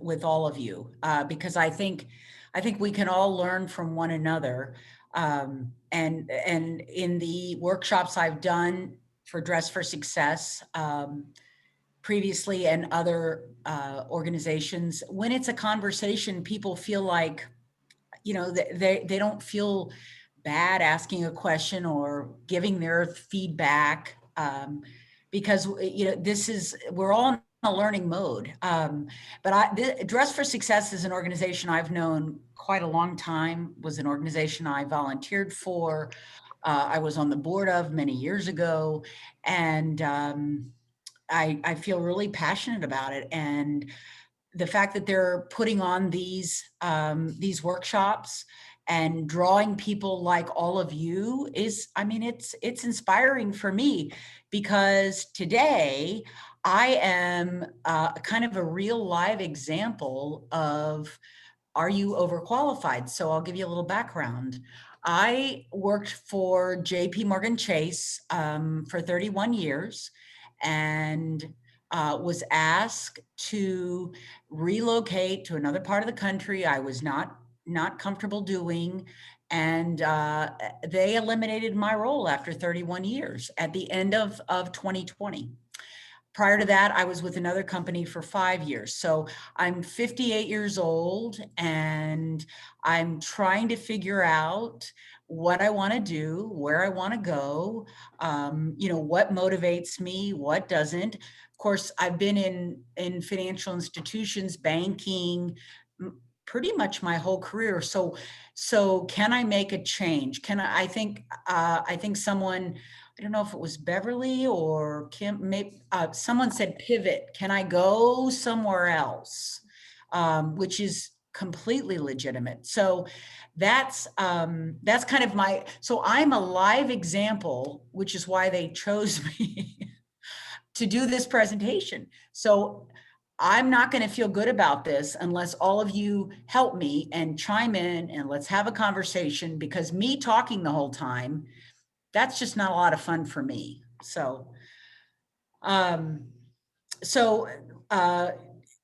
with all of you, because I think we can all learn from one another. And in the workshops I've done for Dress for Success, previously, and other organizations, when it's a conversation, people feel like, they don't feel bad asking a question or giving their feedback, because we're all in a learning mode. But Dress for Success is an organization I've known quite a long time. Was an organization I volunteered for. I was on the board of many years ago, and I feel really passionate about it. And the fact that they're putting on these workshops and drawing people like all of you is, I mean, it's inspiring for me, because today I am kind of a real live example of, are you overqualified? So I'll give you a little background. I worked for JP Morgan Chase for 31 years, and was asked to relocate to another part of the country I was not comfortable doing. And they eliminated my role after 31 years at the end of 2020. Prior to that, I was with another company for 5 years. So I'm 58 years old, and I'm trying to figure out what I want to do, where I want to go, what motivates me, what doesn't. Of course, I've been in financial institutions, banking, pretty much my whole career. So can I make a change? I think someone, I don't know if it was Beverly or Kim, maybe someone said pivot. Can I go somewhere else? Which is completely legitimate. So that's kind of so I'm a live example, which is why they chose me to do this presentation. So I'm not going to feel good about this unless all of you help me and chime in, and let's have a conversation, because me talking the whole time, that's just not a lot of fun for me. So, so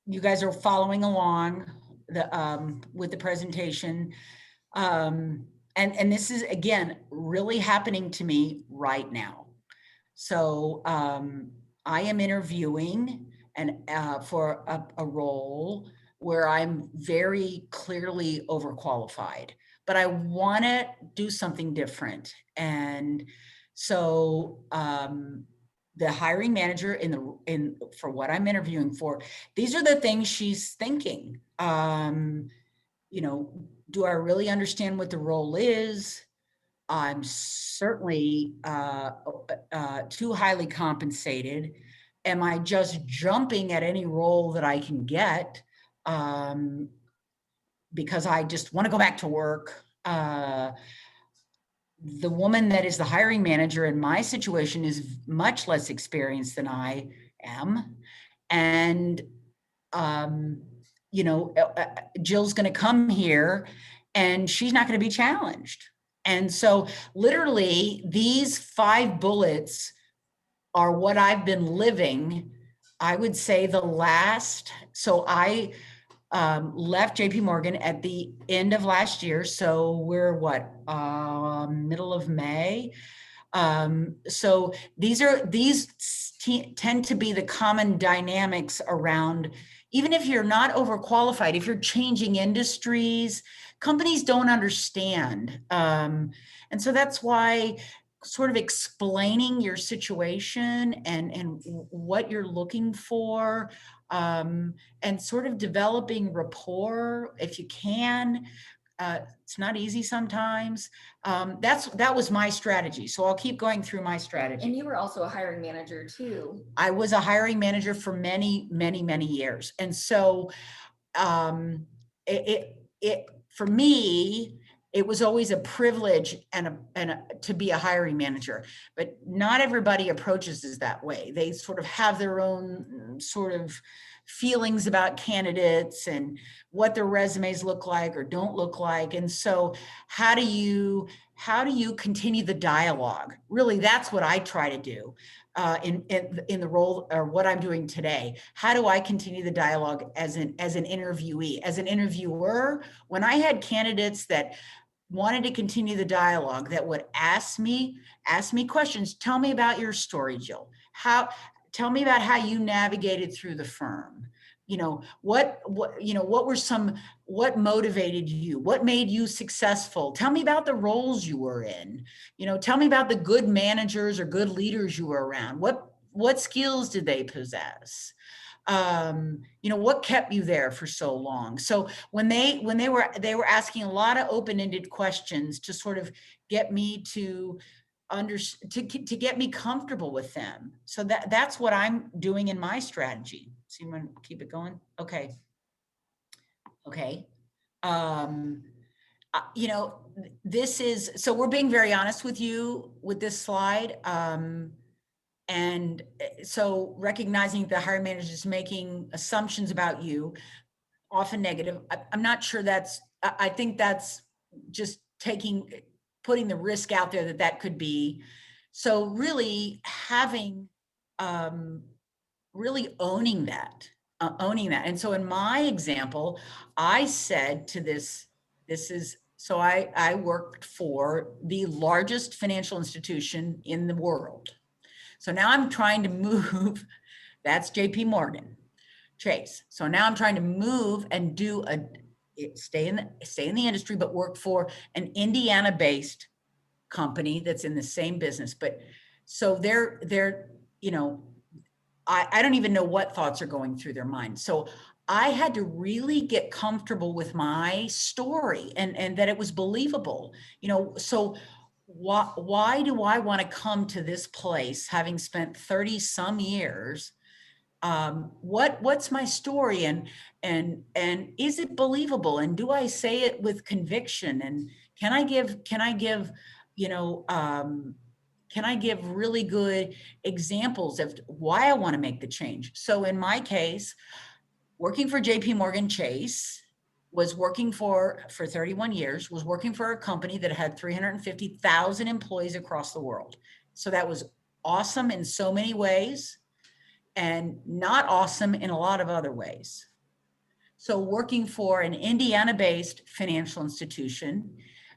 you guys are following along with the presentation. And this is, again, really happening to me right now. So I am interviewing for a role where I'm very clearly overqualified, but I want to do something different. And so the hiring manager for what I'm interviewing for, these are the things she's thinking. Do I really understand what the role is? I'm certainly too highly compensated. Am I just jumping at any role that I can get because I just want to go back to work? The woman that is the hiring manager in my situation is much less experienced than I am. And, Jill's going to come here and she's not going to be challenged. And so literally these 5 bullets are what I've been living. I would say so I left JP Morgan at the end of last year. So we're middle of May. So these tend to be the common dynamics around, even if you're not overqualified, if you're changing industries, companies don't understand. And so that's why sort of explaining your situation and what you're looking for, and sort of developing rapport if you can. It's not easy sometimes. That was my strategy. So I'll keep going through my strategy. And you were also a hiring manager too. I was a hiring manager for many, many, many years. And so for me, it was always a privilege to be a hiring manager, but not everybody approaches it that way. They sort of have their own sort of feelings about candidates and what their resumes look like or don't look like. And so how do you how do you continue the dialogue? Really, that's what I try to do in the role or what I'm doing today. How do I continue the dialogue as an interviewee, as an interviewer? When I had candidates that wanted to continue the dialogue, that would ask me questions. Tell me about your story, Jill. Tell me about how you navigated through the firm. What motivated you? What made you successful? Tell me about the roles you were in. Tell me about the good managers or good leaders you were around. What skills did they possess? What kept you there for so long? So when they were asking a lot of open-ended questions to sort of get me to get me comfortable with them. So that's what I'm doing in my strategy. So you want to keep it going? Okay. This is, so we're being very honest with you with this slide. And so recognizing the hiring manager is making assumptions about you, often negative. I'm not sure I think that's just putting the risk out there that could be. So really really owning that. And so in my example, I said to so I worked for the largest financial institution in the world. So now I'm trying to move, that's JP Morgan Chase. So now I'm trying to move and stay in the industry, but work for an Indiana-based company that's in the same business. But so they're, I don't even know what thoughts are going through their mind. So I had to really get comfortable with my story and that it was believable, so why do I want to come to this place having spent 30 some years? What's my story, and is it believable, and do I say it with conviction, and can I give really good examples of why I want to make the change? So in my case, working for JP Morgan Chase, was working for 31 years, was working for a company that had 350,000 employees across the world. So that was awesome in so many ways and not awesome in a lot of other ways. So working for an Indiana-based financial institution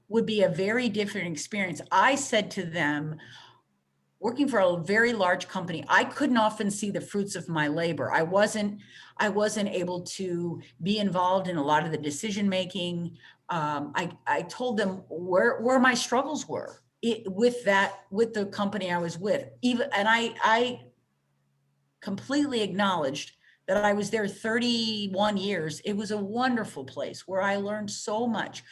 would be a very different experience. I said to them, working for a very large company, I couldn't often see the fruits of my labor. I wasn't able to be involved in a lot of the decision making. I told them where my struggles were with the company I was with. And I completely acknowledged that I was there 31 years. It was a wonderful place where I learned so much.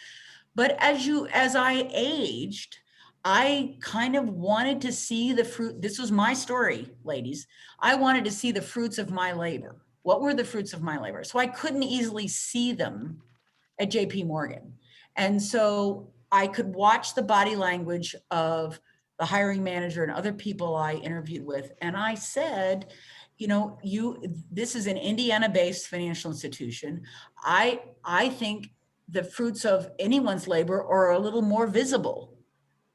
But as I aged, I kind of wanted to see the fruit. This was my story, ladies. I wanted to see the fruits of my labor. What were the fruits of my labor? So I couldn't easily see them at JP Morgan. And so I could watch the body language of the hiring manager and other people I interviewed with. And I said, this is an Indiana-based financial institution. I think the fruits of anyone's labor are a little more visible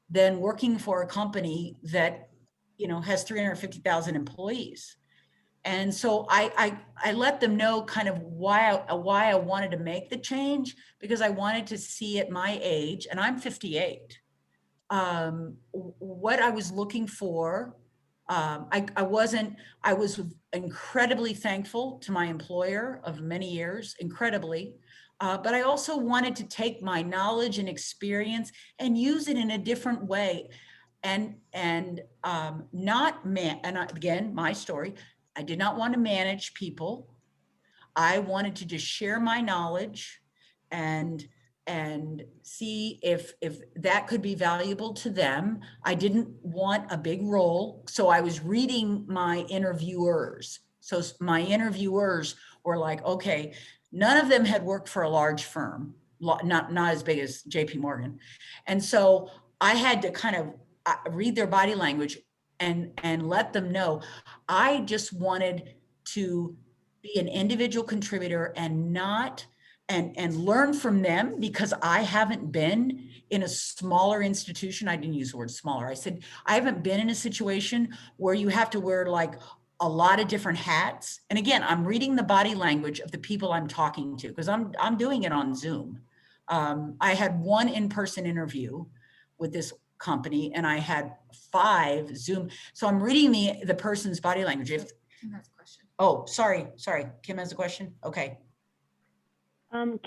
than working for a company that, has 350,000 employees. And so I let them know kind of why I wanted to make the change, because I wanted to see at my age, and I'm 58, what I was looking for. I was incredibly thankful to my employer of many years, incredibly. But I also wanted to take my knowledge and experience and use it in a different way, and not man. And again, my story, I did not want to manage people. I wanted to just share my knowledge and see if that could be valuable to them. I didn't want a big role, so I was reading my interviewers. So my interviewers were like, okay, none of them had worked for a large firm, not as big as JP Morgan. And so I had to kind of read their body language and let them know I just wanted to be an individual contributor and not and learn from them, because I haven't been in a smaller institution. I didn't use the word smaller. I said, I haven't been in a situation where you have to wear like a lot of different hats. And again, I'm reading the body language of the people I'm talking to, because I'm doing it on Zoom. I had one in-person interview with this company, and I had 5 Zoom. So I'm reading the person's body language. Kim has a question. Oh, sorry. Kim has a question. Okay.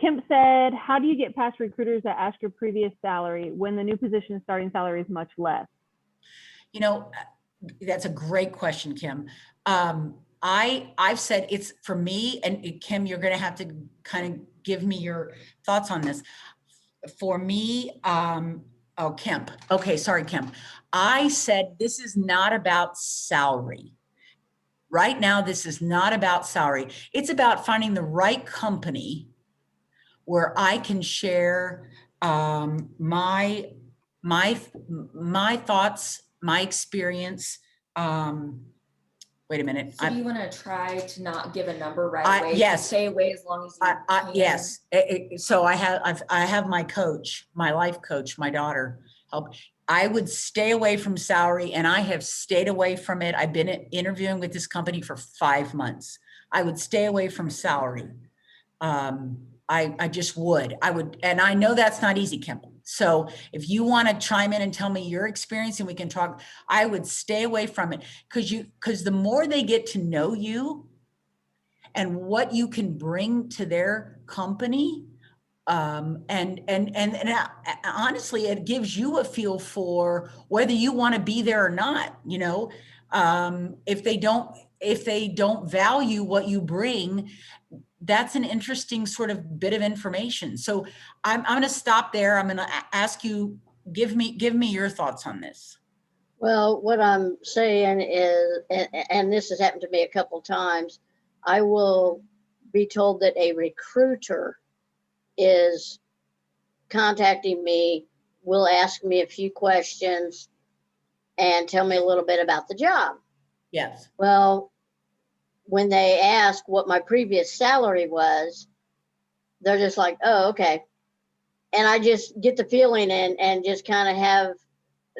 Kim said, how do you get past recruiters that ask your previous salary when the new position starting salary is much less? You know, that's a great question, Kim. I've said it's for me, and Kim, you're going to have to kind of give me your thoughts on this. For me, oh, Kemp. Okay, sorry, Kemp. I said this is not about salary. Right now, this is not about salary. It's about finding the right company where I can share my thoughts, my experience. Wait a minute. So do you want to try to not give a number right away? Yes. Stay away as long as you can. Yes. So I have my coach, my life coach, my daughter help. I would stay away from salary, and I have stayed away from it. I've been interviewing with this company for 5 months. I would stay away from salary. I just would. I would, and I know that's not easy, Kim. So if you want to chime in and tell me your experience and we can talk, I would stay away from it, because the more they get to know you and what you can bring to their company, and honestly, it gives you a feel for whether you want to be there or not. You know, if they don't value what you bring, that's an interesting sort of bit of information. So I'm going to stop there. I'm going to ask you, give me your thoughts on this. Well, what I'm saying is, and this has happened to me a couple times, I will be told that a recruiter is contacting me, will ask me a few questions and tell me a little bit about the job. Yes. Well, when they ask what my previous salary was, they're just like, oh, okay. And I just get the feeling and just kind of have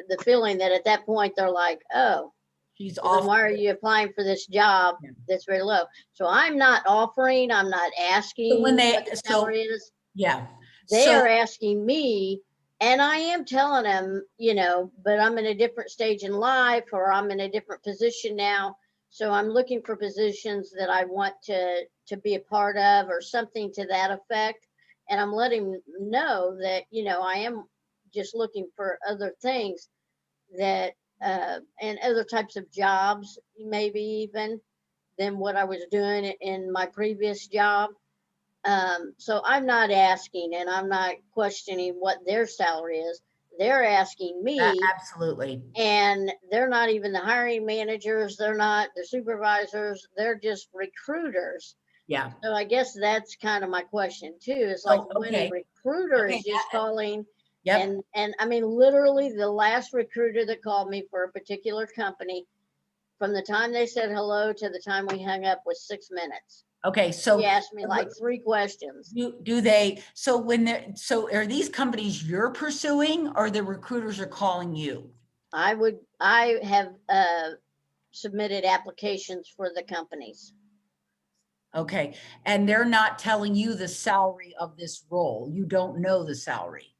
the feeling that at that point they're like, oh, She's well, then off. why are you applying for this job that's very low? So I'm not offering, I'm not asking when they- what the salary is. Yeah. They are asking me, and I am telling them, you know, but I'm in a different stage in life, or I'm in a different position now. So I'm looking for positions that I want to be a part of, or something to that effect. And I'm letting them know that, you know, I am just looking for other things that, and other types of jobs, maybe even than what I was doing in my previous job. So I'm not asking, and I'm not questioning what their salary is. They're asking me, Absolutely. and they're not even the hiring managers. They're not the supervisors. They're just recruiters. Yeah. So I guess that's kind of my question too, is like when a recruiter is just calling. Yep. And I mean, literally the last recruiter that called me for a particular company, from the time they said hello to the time we hung up was 6 minutes. Okay. So he asked me like 3 questions. Do they, so are these companies you're pursuing, or the recruiters are calling you? I have submitted applications for the companies. Okay. And they're not telling you the salary of this role. You don't know the salary.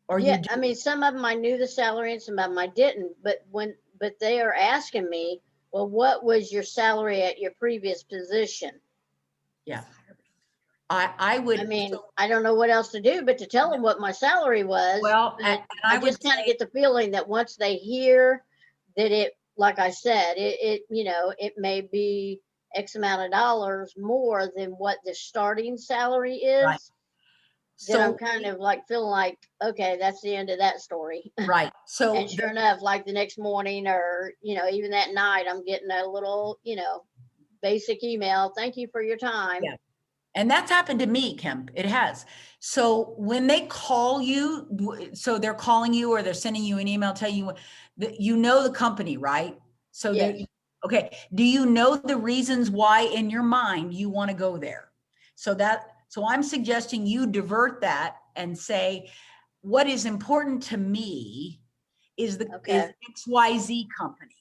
Or yeah, you do? I mean, some of them I knew the salary and some of them I didn't, but they are asking me, well, what was your salary at your previous position? Yeah. I would. I mean, I don't know what else to do but to tell them what my salary was. Well, and I just kind of get the feeling that once they hear that it, like I said, it you know, it may be X amount of dollars more than what the starting salary is. Right. Then I'm kind of like feeling like, okay, that's the end of that story. Right. So and sure enough, like the next morning, or, you know, even that night, I'm getting a little, you know, basic email. Thank you for your time. Yeah. And that's happened to me, Kemp. It has. So when they call you, so they're calling you or they're sending you an email telling you that you know the company, right? So yes. Okay. Do you know the reasons why in your mind you want to go there? So that So I'm suggesting you divert that and say, what is important to me is Okay. XYZ company.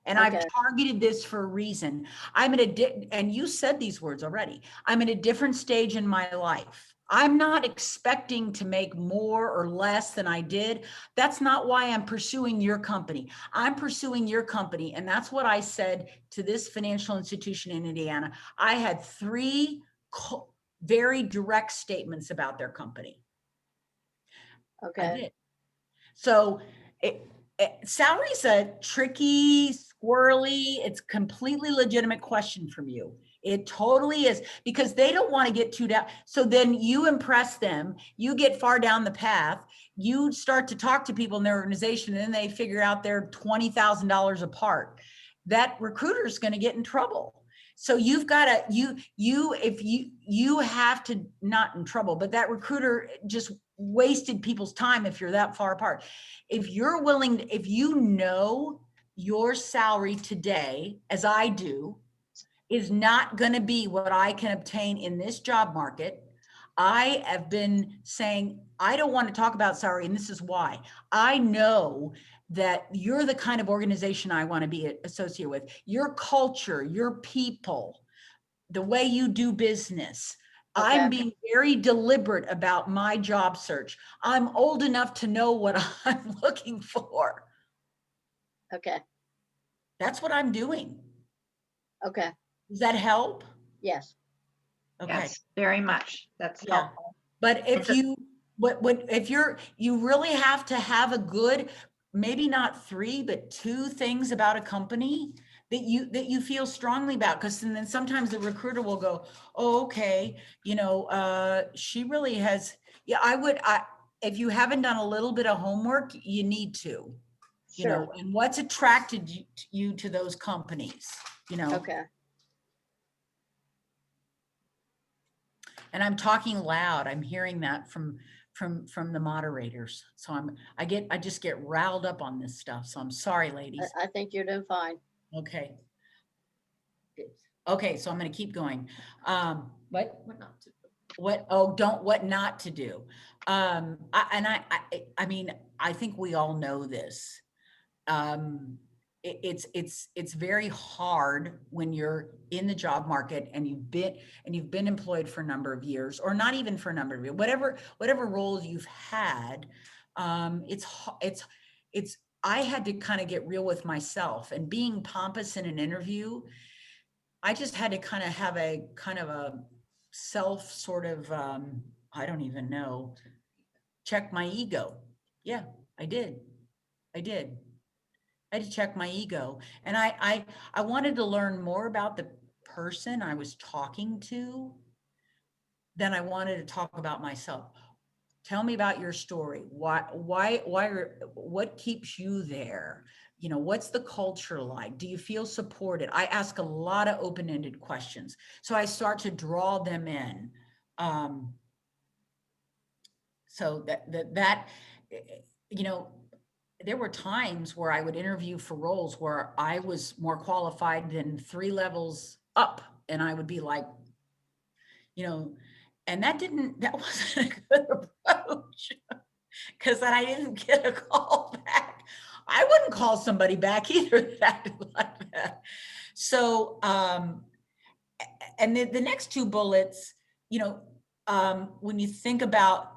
And I've Okay. targeted this for a reason. And you said these words already. I'm at a different stage in my life. I'm not expecting to make more or less than I did. That's not why I'm pursuing your company. I'm pursuing your company. And that's what I said to this financial institution in Indiana. I had three very direct statements about their company. Okay. I did. So salary's a tricky, squirrely, it's completely legitimate question from you. It totally is, because they don't want to get too down. So then you impress them, you get far down the path, you start to talk to people in their organization, and then they figure out they're $20,000 apart. That recruiter is going to get in trouble. So you've got to, if you have to, not in trouble, but that recruiter just wasted people's time if you're that far apart. If you're willing, if you know your salary today, as I do, is not going to be what I can obtain in this job market. I have been saying, I don't want to talk about salary, and this is why. I know that you're the kind of organization I want to be associated with. Your culture, your people, the way you do business. Okay. I'm being very deliberate about my job search. I'm old enough to know what I'm looking for. Okay. That's what I'm doing. Okay. Does that help? Yes. Okay. Yes, very much. That's Yeah. helpful. But if you, if you really have to have a good, maybe not 3, but 2 things about a company that you feel strongly about, because then sometimes the recruiter will go, oh, okay, she really has, if you haven't done a little bit of homework, you need to, Sure. and what's attracted you to those companies, Okay. And I'm talking loud. I'm hearing that from the moderators. So I just get riled up on this stuff. So I'm sorry, ladies. I think you're doing fine. Okay. Okay, so I'm going to keep going. What not to do. What not to do. I mean, I think we all know this. It's very hard when you're in the job market and you've been employed for a number of years, or not even for a number of years, whatever roles you've had. I had to kind of get real with myself, and being pompous in an interview, I just had to kind of have a self sort of, I don't even know, check my ego. Yeah, I did. I had to check my ego. And I wanted to learn more about the person I was talking to than I wanted to talk about myself. Tell me about your story. What keeps you there? What's the culture like? Do you feel supported? I ask a lot of open-ended questions. So I start to draw them in. So that there were times where I would interview for roles where I was more qualified than 3 levels up. And I would be like, and that wasn't a good approach, because then I didn't get a call back. I wouldn't call somebody back either that like that. So, and the next 2 bullets, when you think about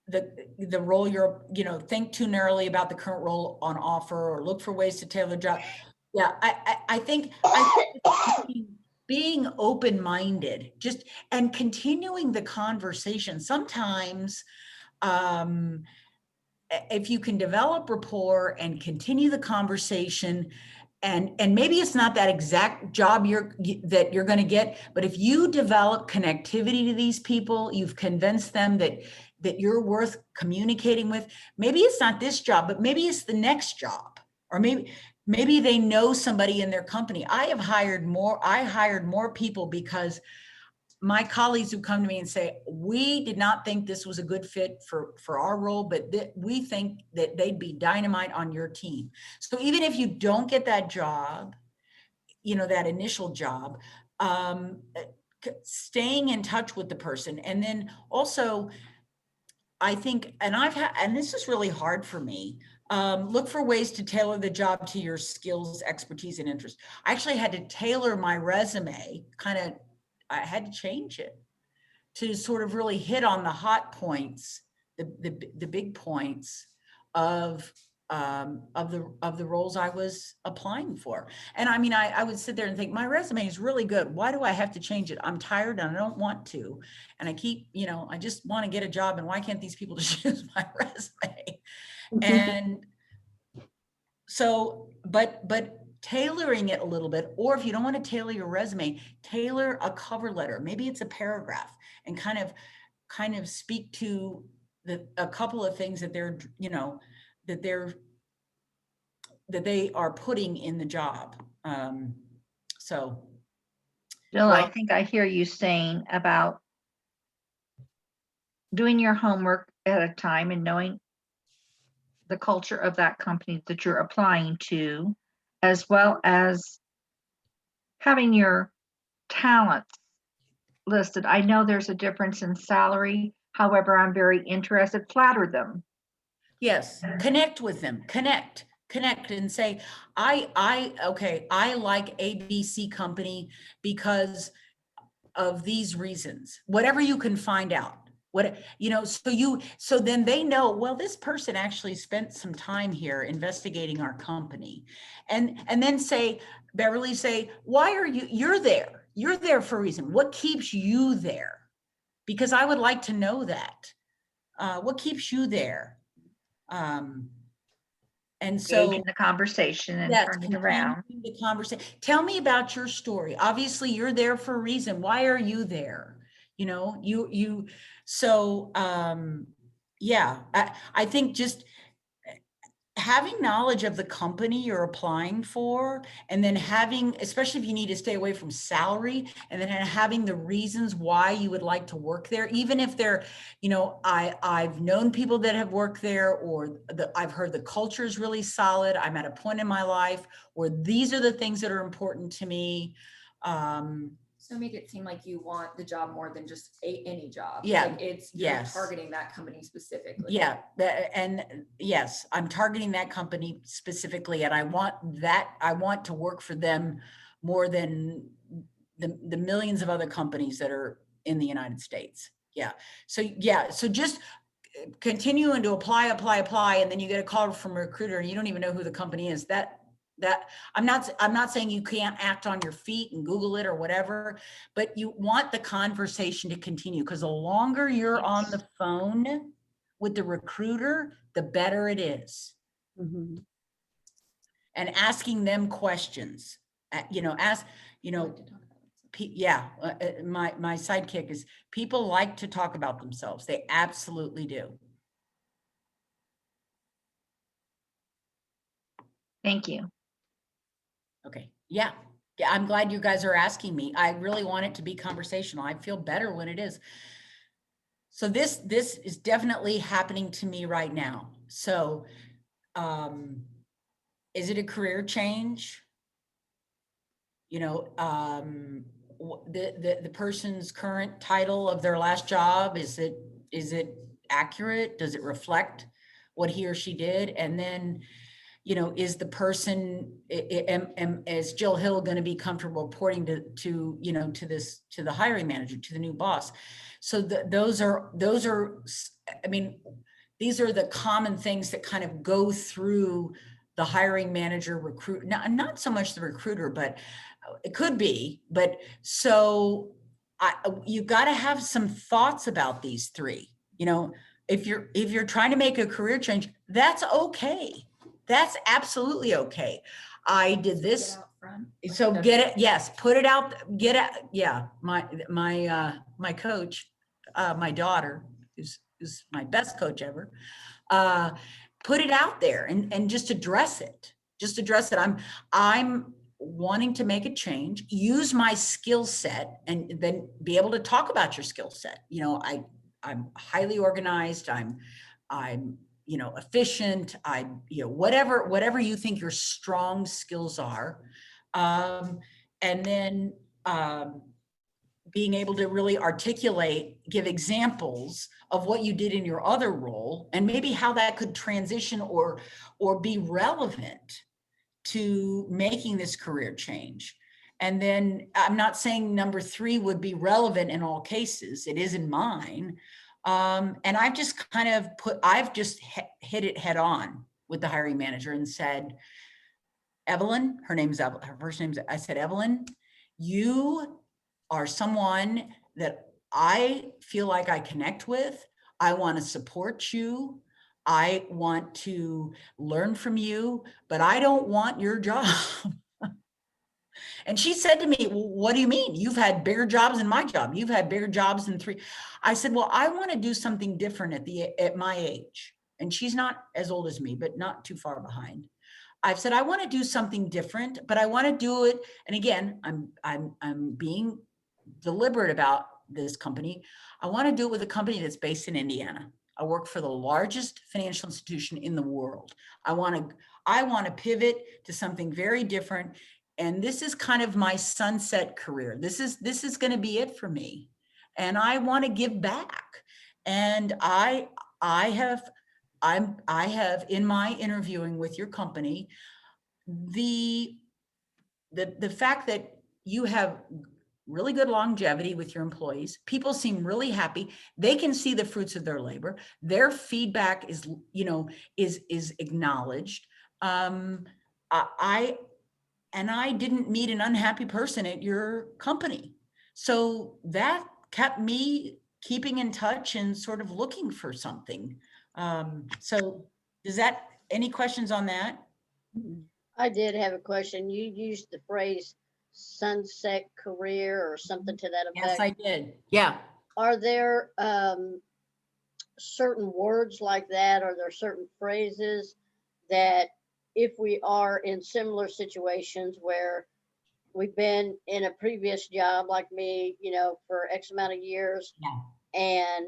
the role you're, think too narrowly about the current role on offer, or look for ways to tailor job. Yeah, I think being open-minded, just, and continuing the conversation. Sometimes, if you can develop rapport and continue the conversation, and maybe it's not that exact job that you're going to get, but if you develop connectivity to these people, you've convinced them that you're worth communicating with. Maybe it's not this job, but maybe it's the next job, or maybe they know somebody in their company. I hired more people because my colleagues who come to me and say, we did not think this was a good fit for our role, but we think that they'd be dynamite on your team. So even if you don't get that job, that initial job, staying in touch with the person. And then also, I think, and this is really hard for me, look for ways to tailor the job to your skills, expertise, and interest. I actually had to tailor my resume, I had to change it to sort of really hit on the hot points, the big points of the roles I was applying for. And I mean, I would sit there and think, my resume is really good. Why do I have to change it? I'm tired and I don't want to. And I keep, I just want to get a job, and why can't these people just use my resume? And so, but tailoring it a little bit, or if you don't want to tailor your resume, tailor a cover letter. Maybe it's a paragraph, and kind of speak to a couple of things that they're, that they are putting in the job. So. Bill, I think I hear you saying about doing your homework at a time and knowing the culture of that company that you're applying to, as well as having your talents listed. I know there's a difference in salary. However, I'm very interested. Flatter them. Yes, connect with them, connect and say, I like ABC company because of these reasons, whatever you can find out. So then they know, well, this person actually spent some time here investigating our company. And then Beverly, why are you're there for a reason. What keeps you there? Because I would like to know that. What keeps you there? And so Engage in the conversation and yes, turn it around. the conversation. Tell me about your story. Obviously, you're there for a reason. Why are you there? So yeah, I think just having knowledge of the company you're applying for, and then having, especially if you need to stay away from salary, and then having the reasons why you would like to work there, even if they're, I've known people that have worked there, or I've heard the culture is really solid. I'm at a point in my life where these are the things that are important to me. So make it seem like you want the job more than just any job. Yeah. Like you're targeting that company specifically. Yeah. And yes, I'm targeting that company specifically, and I want to work for them more than the millions of other companies that are in the United States. Yeah. So just continuing to apply, and then you get a call from a recruiter and you don't even know who the company is. That I'm not saying you can't act on your feet and Google it or whatever, but you want the conversation to continue, because the longer you're on the phone with the recruiter, the better it is. Mm-hmm. And asking them questions, my sidekick is, people like to talk about themselves. They absolutely do. Thank you. Okay. Yeah. I'm glad you guys are asking me. I really want it to be conversational. I feel better when it is. So this is definitely happening to me right now. So, is it a career change? The person's current title of their last job, is it accurate? Does it reflect what he or she did? And then, is the person, is Jill Hill going to be comfortable reporting to the hiring manager, to the new boss? So those are, I mean, these are the common things that kind of go through the hiring manager, recruit, not so much the recruiter, but it could be. But so you got to have some thoughts about these three. If you're trying to make a career change, that's okay. That's absolutely okay. I did this. So get it. Yes. Put it out. Get it. Yeah. My coach, my daughter, who's my best coach ever, put it out there and just address it. I'm wanting to make a change, use my skill set, and then be able to talk about your skill set. I'm highly organized. I'm efficient. Whatever you think your strong skills are. And then being able to really articulate, give examples of what you did in your other role and maybe how that could transition or be relevant to making this career change. And then I'm not saying number 3 would be relevant in all cases. It is in mine. And I've just kind of hit it head on with the hiring manager and said, Evelyn, her first name's, I said, Evelyn, you are someone that I feel like I connect with. I want to support you. I want to learn from you, but I don't want your job. And she said to me, well, what do you mean? You've had bigger jobs than my job. You've had bigger jobs than 3. I said, well, I want to do something different at my age. And she's not as old as me, but not too far behind. I've said, I want to do something different, but I want to do it. And again, I'm being deliberate about this company. I want to do it with a company that's based in Indiana. I work for the largest financial institution in the world. I want to pivot to something very different. And this is kind of my sunset career. This is going to be it for me. And I want to give back. And I have in my interviewing with your company, the fact that you have really good longevity with your employees, people seem really happy. They can see the fruits of their labor. Their feedback is acknowledged. I didn't meet an unhappy person at your company. So that kept me keeping in touch and sort of looking for something. So any questions on that? I did have a question. You used the phrase sunset career or something to that Yes, effect. I did. Yeah. Are there certain words like that? Are there certain phrases that if we are in similar situations where we've been in a previous job like me, for X amount of years, Yeah. and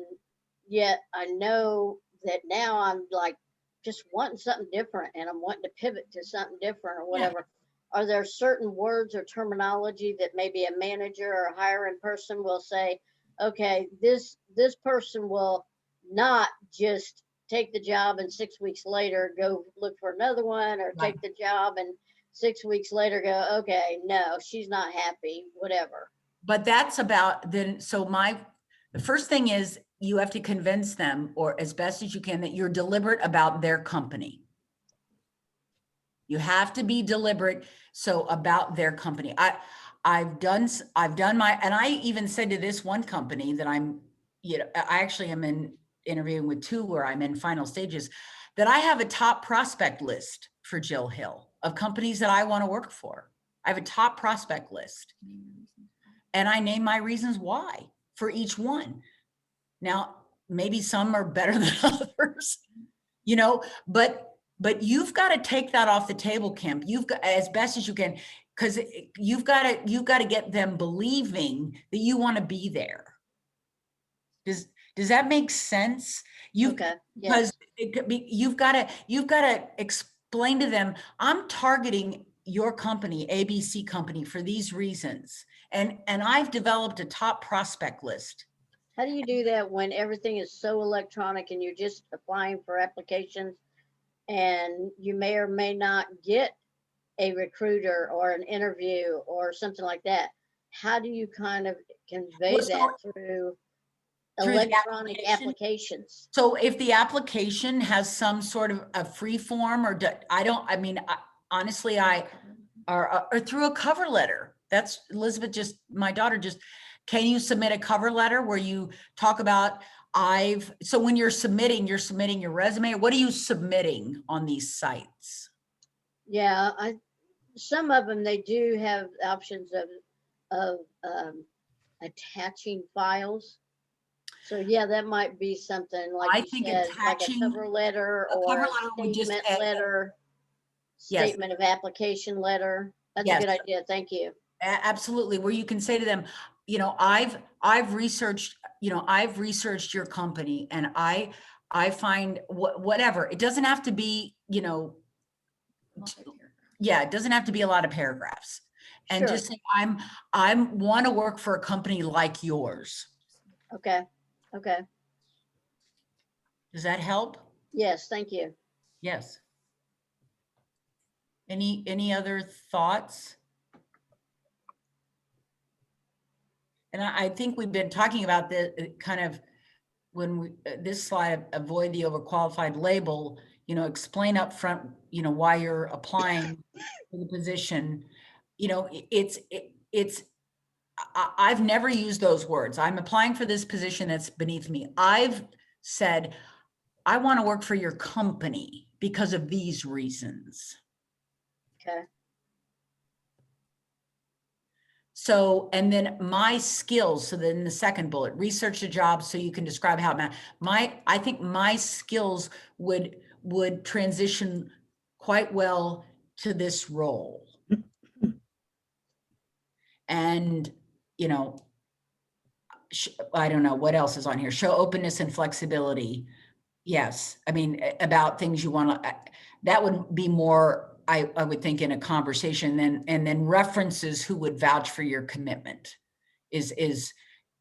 yet I know that now I'm like just wanting something different and I'm wanting to pivot to something different or whatever. Are there certain words or terminology that maybe a manager or a hiring person will say, okay, this person will not just take the job and 6 weeks later go look for another one, or Right. take the job and 6 weeks later go, okay, no, she's not happy, whatever. But that's about then. So the first thing is you have to convince them, or as best as you can, that you're deliberate about their company. You have to be deliberate. So about their company, I've done my, and I even said to this one company that I actually am interviewing with 2 where I'm in final stages, that I have a top prospect list for Jill Hill of companies that I want to work for. I have a top prospect list. And I name my reasons why for each one. Now, maybe some are better than others, but you've got to take that off the table, Kemp. You've got, as best as you can, because you've got to get them believing that you want to be there. Does that make sense? Okay. Yes. Because you've got to explain to them, I'm targeting your company, ABC company, for these reasons. And I've developed a top prospect list. How do you do that when everything is so electronic and you're just applying for applications and you may or may not get a recruiter or an interview or something like that? How do you kind of convey that through electronic applications? So if the application has some sort of a free form or honestly, or through a cover letter. That's Elizabeth, my daughter can you submit a cover letter where you talk about so when you're submitting your resume? What are you submitting on these sites? Yeah, some of them, they do have options of attaching files. So yeah, that might be something like you said, like a cover letter or a statement letter, statement of application letter. That's a good idea. Thank you. Absolutely. Where you can say to them, I've researched your company, and I find whatever. It doesn't have to be, it doesn't have to be a lot of paragraphs. and Sure. just say, I want to work for a company like yours. Okay, okay. Does that help? Yes, thank you. Yes. Any other thoughts? And I think we've been talking about the kind of when we, this slide, avoid the overqualified label, explain up front, why you're applying for the position. I've never used those words. I'm applying for this position that's beneath me. I've said, I want to work for your company because of these reasons. Okay, So, and then my skills. So then the second bullet, research the job so you can describe how it I think my skills would transition quite well to this role. And, I don't know what else is on here. Show openness and flexibility. Yes. I mean, about things you want to, that would be more, I would think, in a conversation, and then references who would vouch for your commitment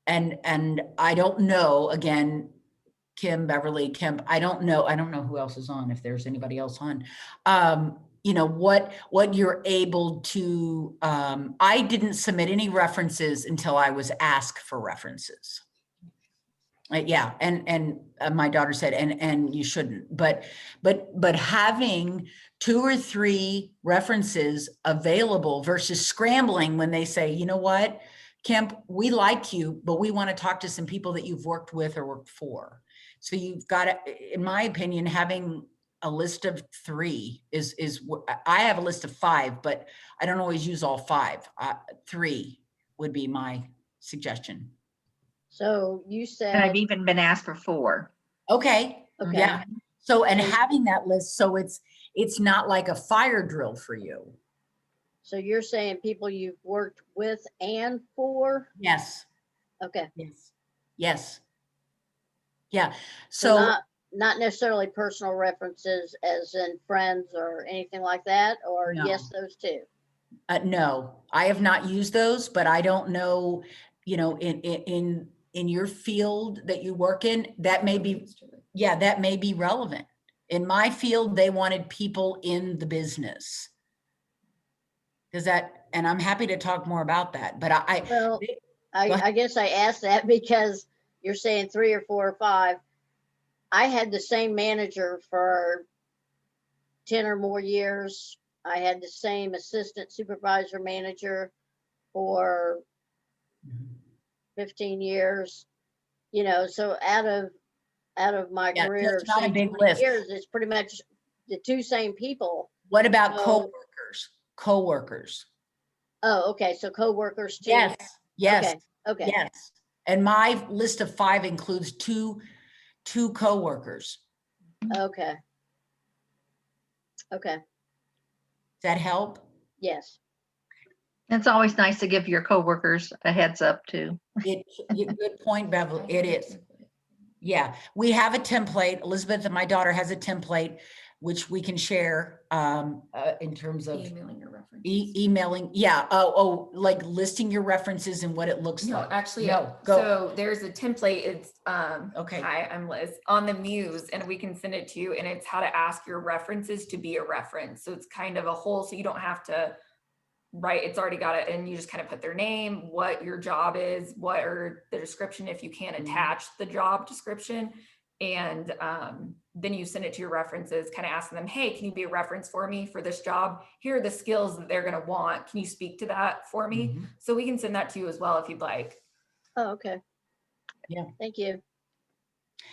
and I don't know, again, Kim, Beverly, Kemp, I don't know who else is on, if there's anybody else on. What you're able to, I didn't submit any references until I was asked for references. Yeah, and my daughter said, and you shouldn't, but having 2 or 3 references available versus scrambling when they say, you know what, Kemp, we like you, but we want to talk to some people that you've worked with or worked for. So you've got to, in my opinion, having a list of 3 is I have a list of 5, but I don't always use all 5. 3 would be my suggestion. so you And I've said, even been asked for 4. Okay. okay, Yeah. So, and having that list, so it's not like a fire drill for you. so you're saying people you've worked with and for? Yes. Okay, Yes. Yes. Yeah. so So not necessarily personal references as in friends or anything like that, or No. yes, those too? no, I have not used those, but I don't know, in your field that you work in, that may be, yeah, that may be relevant. In my field, they wanted people in the business. Does that, and I'm happy to talk more about that, but Well, Go ahead. I guess I asked that because you're saying 3 or 4 or 5. I had the same manager for 10 or more years. I had the same assistant supervisor manager for 15 years. So out of my Yeah, career that's of not a say big 20 list. years, it's pretty much the 2 same people. What about So- coworkers? Coworkers. Oh, okay. So coworkers too. Yes, yes, Okay. Okay. yes. And my list of 5 includes two coworkers. Okay. Okay. Does that help? Yes. It's always nice to give your coworkers a heads up too. Good point, Beverly. It is. Yeah, we have a template. Elizabeth and my daughter has a template, which we can share in terms of Emailing your references. emailing. Yeah. Like listing your references and what it looks No, like. actually, No, go. so there's a template. It's Okay. hi, I'm Liz, on the Muse, and we can send it to you. And it's how to ask your references to be a reference. So it's kind of a whole, so you don't have to write. It's already got it, and you just kind of put their name, what your job is, what are the description if you can't attach the job description, and then you send it to your references, kind of asking them, hey, can you be a reference for me for this job? Here are the skills that they're going to want. Can you speak to that for me? Mhm. So we can send that to you as well if you'd like. Oh, okay. Yeah. Thank you.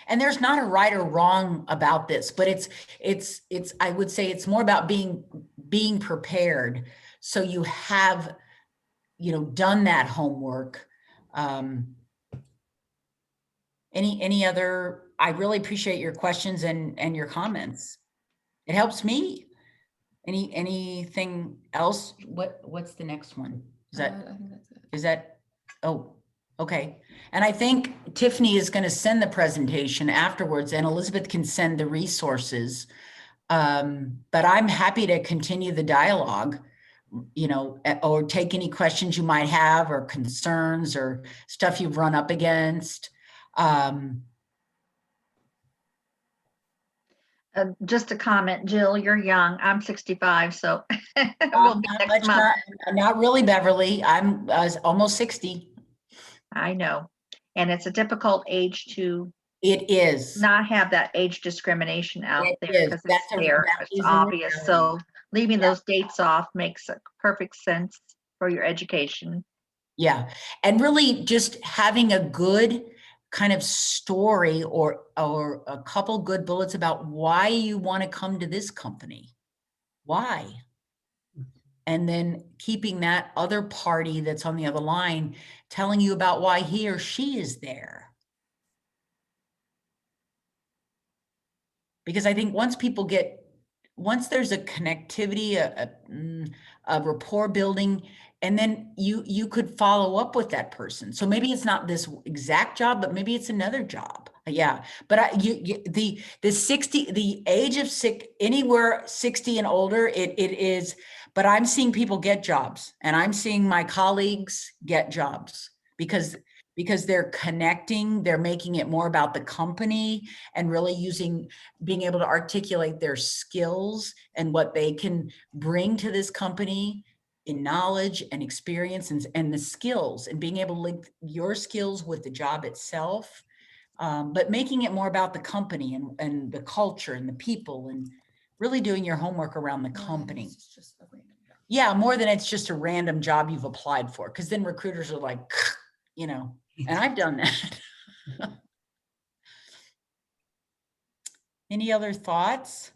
And there's not a right or wrong about this, but it's I would say it's more about being prepared. So you have, done that homework. Any other, I really appreciate your questions and your comments. It helps me. Anything else? What's the next one? I think that's it. Is that, oh, okay. And I think Tiffany is going to send the presentation afterwards, and Elizabeth can send the resources. But I'm happy to continue the dialogue or take any questions you might have or concerns or stuff you've run up against. Just a comment, Jill, you're young. I'm 65, so we'll be Not next much, month. not really, Beverly. I'm almost 60. I know. And it's a difficult age to It is. not have that age discrimination out It there is. because That it's is a obvious. reality. So leaving Yeah. those dates off makes perfect sense for your education. Yeah. And really just having a good kind of story or a couple good bullets about why you want to come to this company. Why? And then keeping that other party that's on the other line telling you about why he or she is there. Because I think once there's a connectivity, a rapport building, and then you could follow up with that person. So maybe it's not this exact job, but maybe it's another job. Yeah. But the age of anywhere 60 and older, it is, but I'm seeing people get jobs, and I'm seeing my colleagues get jobs because they're connecting, they're making it more about the company and really being able to articulate their skills and what they can bring to this company in knowledge and experience and the skills, and being able to link your skills with the job itself, but making it more about the company and the culture and the people, and really doing your homework around the company. Yeah, more than it's just a random job you've applied for, because then recruiters are like, and I've done that. Any other thoughts?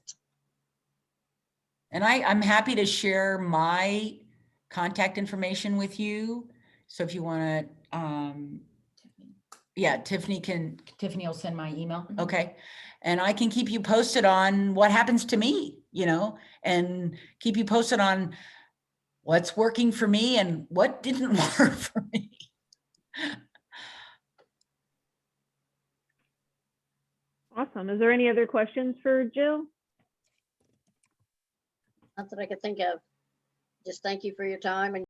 And I'm happy to share my contact information with you. So if you want to, yeah, Tiffany will send my email. Okay. And I can keep you posted on what happens to me, and keep you posted on what's working for me and what didn't work for me. Awesome. Is there any other questions for Jill? Not that I could think of. Just thank you for your time and